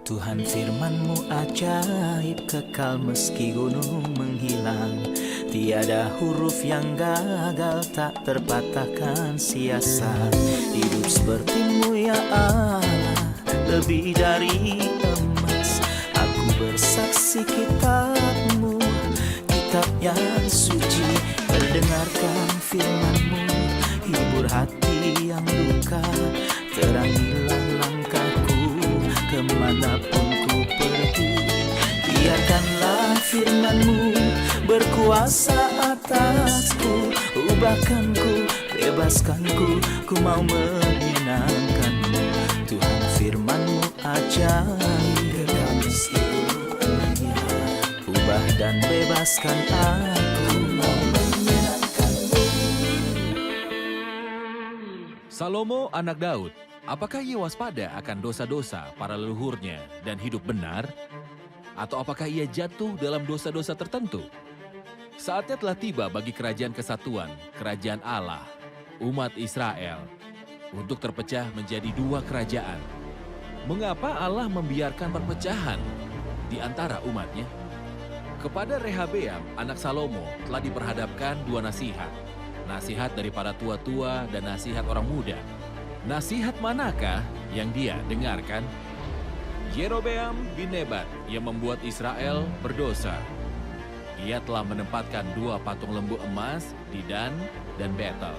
Tuhan firman-Mu ajaib, kekal meski gunung menghilang. Tiada huruf yang gagal, tak terpatahkan siasat. Hidup seperti-Mu ya Allah, lebih dari emas. Aku bersaksi kitab-Mu, kitab yang suci. Terdengarkan firman-Mu, hibur hati yang luka. Terangilah langkahku kemanapun ku pergi. Biarkanlah firman-Mu berkuasa atasku. Ubahkanku, bebaskanku, ku mau menyenangkan-Mu. Tuhan firman-Mu ajaib, kekal meski dunia. Ubah dan bebaskan aku, mau menyenangkan-Mu. Salomo anak Daud, apakah ia waspada akan dosa-dosa para leluhurnya dan hidup benar? Atau apakah ia jatuh dalam dosa-dosa tertentu? Saatnya telah tiba bagi kerajaan kesatuan, kerajaan Allah, umat Israel, untuk terpecah menjadi dua kerajaan. Mengapa Allah membiarkan perpecahan di antara umatnya? Kepada Rehabeam, anak Salomo, telah diperhadapkan dua nasihat. Nasihat dari para tua-tua dan nasihat orang muda. Nasihat manakah yang dia dengarkan? Yerobeam bin Nebat yang membuat Israel berdosa. Ia telah menempatkan dua patung lembu emas di Dan dan Betel.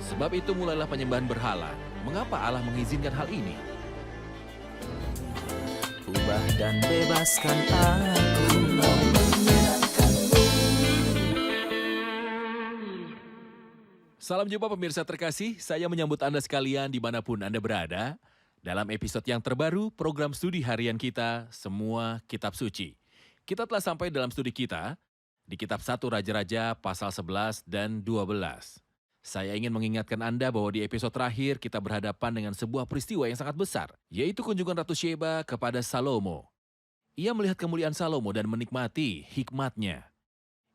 Sebab itu mulailah penyembahan berhala. Mengapa Allah mengizinkan hal ini? Ubah dan bebaskan aku, mau menyenangkan-Mu. Salam jumpa pemirsa terkasih, saya menyambut Anda sekalian dimanapun Anda berada. Dalam episode yang terbaru, program studi harian kita, Semua Kitab Suci. Kita telah sampai dalam studi kita, di Kitab 1 Raja-Raja pasal 11 dan 12. Saya ingin mengingatkan Anda bahwa di episode terakhir kita berhadapan dengan sebuah peristiwa yang sangat besar, yaitu kunjungan Ratu Sheba kepada Salomo. Ia melihat kemuliaan Salomo dan menikmati hikmatnya.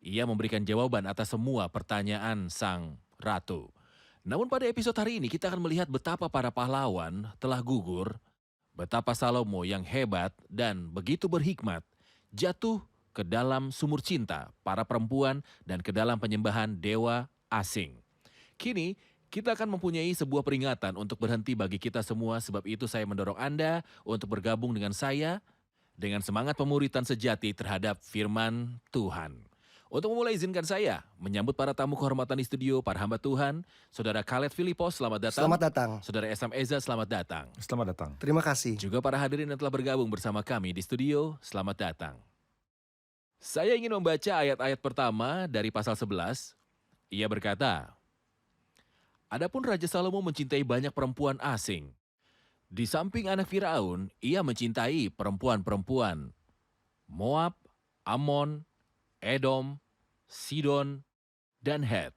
Ia memberikan jawaban atas semua pertanyaan sang ratu. Namun pada episode hari ini kita akan melihat betapa para pahlawan telah gugur, betapa Salomo yang hebat dan begitu berhikmat jatuh ke dalam sumur cinta para perempuan dan ke dalam penyembahan dewa asing. Kini kita akan mempunyai sebuah peringatan untuk berhenti bagi kita semua, sebab itu saya mendorong Anda untuk bergabung dengan saya dengan semangat pemuritan sejati terhadap firman Tuhan. Untuk memulai izinkan saya menyambut para tamu kehormatan di studio, para hamba Tuhan, Saudara Khaled Filipos, selamat datang. Selamat datang. Saudara Esam Eza, selamat datang. Selamat datang. Terima kasih. Juga para hadirin yang telah bergabung bersama kami di studio, selamat datang. Saya ingin membaca ayat-ayat pertama dari pasal 11. Ia berkata, "Adapun Raja Salomo mencintai banyak perempuan asing. Di samping anak Firaun, ia mencintai perempuan-perempuan Moab, Amon, Edom, Sidon, dan Het.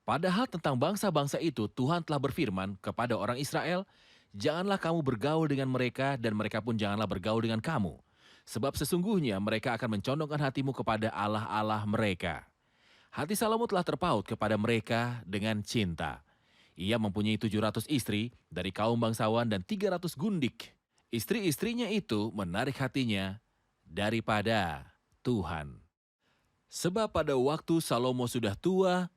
Padahal tentang bangsa-bangsa itu Tuhan telah berfirman kepada orang Israel, janganlah kamu bergaul dengan mereka dan mereka pun janganlah bergaul dengan kamu. Sebab sesungguhnya mereka akan mencondongkan hatimu kepada Allah-Allah mereka. Hati Salomo telah terpaut kepada mereka dengan cinta. Ia mempunyai 700 istri dari kaum bangsawan dan 300 gundik. Istri-istrinya itu menarik hatinya daripada Tuhan. Sebab pada waktu Salomo sudah tua,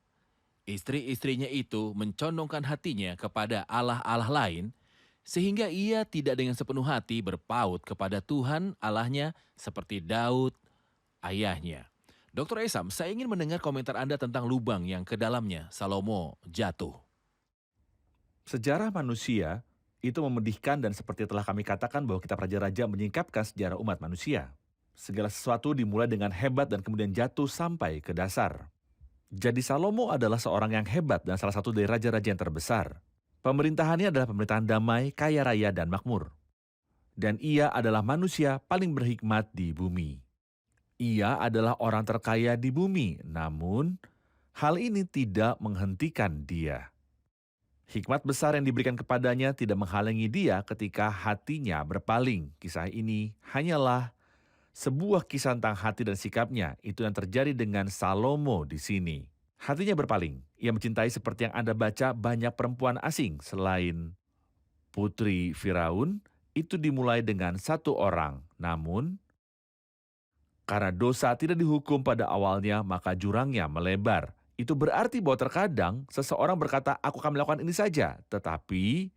istri-istrinya itu mencondongkan hatinya kepada Allah-Allah lain, sehingga ia tidak dengan sepenuh hati berpaut kepada Tuhan Allahnya seperti Daud, ayahnya." Dr. Esam, saya ingin mendengar komentar Anda tentang lubang yang ke dalamnya Salomo jatuh. Sejarah manusia itu memedihkan dan seperti telah kami katakan bahwa kitab Raja-Raja menyingkapkan sejarah umat manusia. Segala sesuatu dimulai dengan hebat dan kemudian jatuh sampai ke dasar. Jadi Salomo adalah seorang yang hebat dan salah satu dari raja-raja yang terbesar. Pemerintahannya adalah pemerintahan damai, kaya raya, dan makmur. Dan ia adalah manusia paling berhikmat di bumi. Ia adalah orang terkaya di bumi, namun hal ini tidak menghentikan dia. Hikmat besar yang diberikan kepadanya tidak menghalangi dia ketika hatinya berpaling. Kisah ini hanyalah sebuah kisah tentang hati dan sikapnya. Itu yang terjadi dengan Salomo di sini. Hatinya berpaling. Ia mencintai seperti yang Anda baca banyak perempuan asing selain putri Firaun itu dimulai dengan satu orang. Namun, karena dosa tidak dihukum pada awalnya, maka jurangnya melebar. Itu berarti bahwa terkadang seseorang berkata, aku akan melakukan ini saja. Tetapi,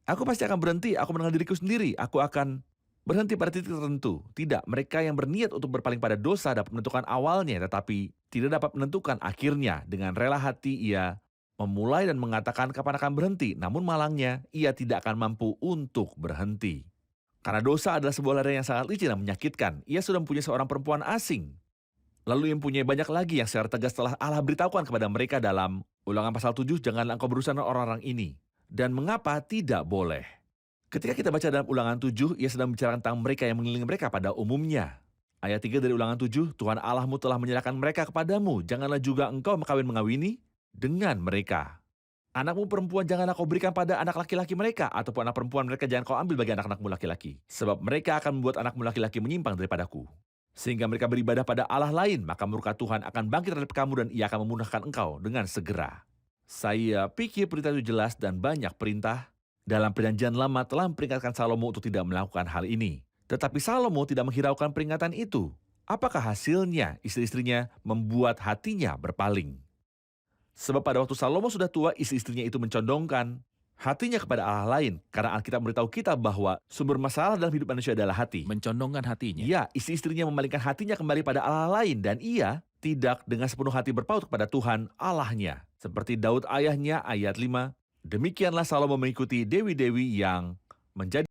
aku pasti akan berhenti, aku mengenal diriku sendiri, aku akan berhenti pada titik tertentu. Tidak, mereka yang berniat untuk berpaling pada dosa dapat menentukan awalnya, tetapi tidak dapat menentukan akhirnya. Dengan rela hati ia memulai dan mengatakan kapan akan berhenti, namun malangnya ia tidak akan mampu untuk berhenti. Karena dosa adalah sebuah ladang yang sangat licin dan menyakitkan. Ia sudah mempunyai seorang perempuan asing. Lalu ia mempunyai banyak lagi yang secara tegas telah Allah beritahukan kepada mereka dalam Ulangan pasal 7, janganlah engkau berurusan dengan orang-orang ini. Dan mengapa tidak boleh? Ketika kita baca dalam Ulangan 7, ia sedang bicara tentang mereka yang mengelilingi mereka pada umumnya. Ayat 3 dari Ulangan 7, Tuhan Allahmu telah menyerahkan mereka kepadamu, janganlah juga engkau mengawini dengan mereka. Anakmu perempuan janganlah kau berikan pada anak laki-laki mereka, ataupun anak perempuan mereka jangan kau ambil bagi anak-anakmu laki-laki. Sebab mereka akan membuat anakmu laki-laki menyimpang daripadaku. Sehingga mereka beribadah pada Allah lain, maka murka Tuhan akan bangkit terhadap kamu dan ia akan memunahkan engkau dengan segera. Saya pikir perintah itu jelas dan banyak perintah dalam perjanjian lama telah memperingatkan Salomo untuk tidak melakukan hal ini. Tetapi Salomo tidak menghiraukan peringatan itu. Apakah hasilnya? Istri-istrinya membuat hatinya berpaling. Sebab pada waktu Salomo sudah tua, istri-istrinya itu mencondongkan hatinya kepada Allah lain. Karena Alkitab memberitahu kita bahwa sumber masalah dalam hidup manusia adalah hati. Mencondongkan hatinya. Ya, istri-istrinya memalingkan hatinya kembali pada Allah lain. Dan ia tidak dengan sepenuh hati berpaut kepada Tuhan Allahnya. Seperti Daud ayahnya, ayat 5. Demikianlah Salomo mengikuti dewi-dewi yang menjadi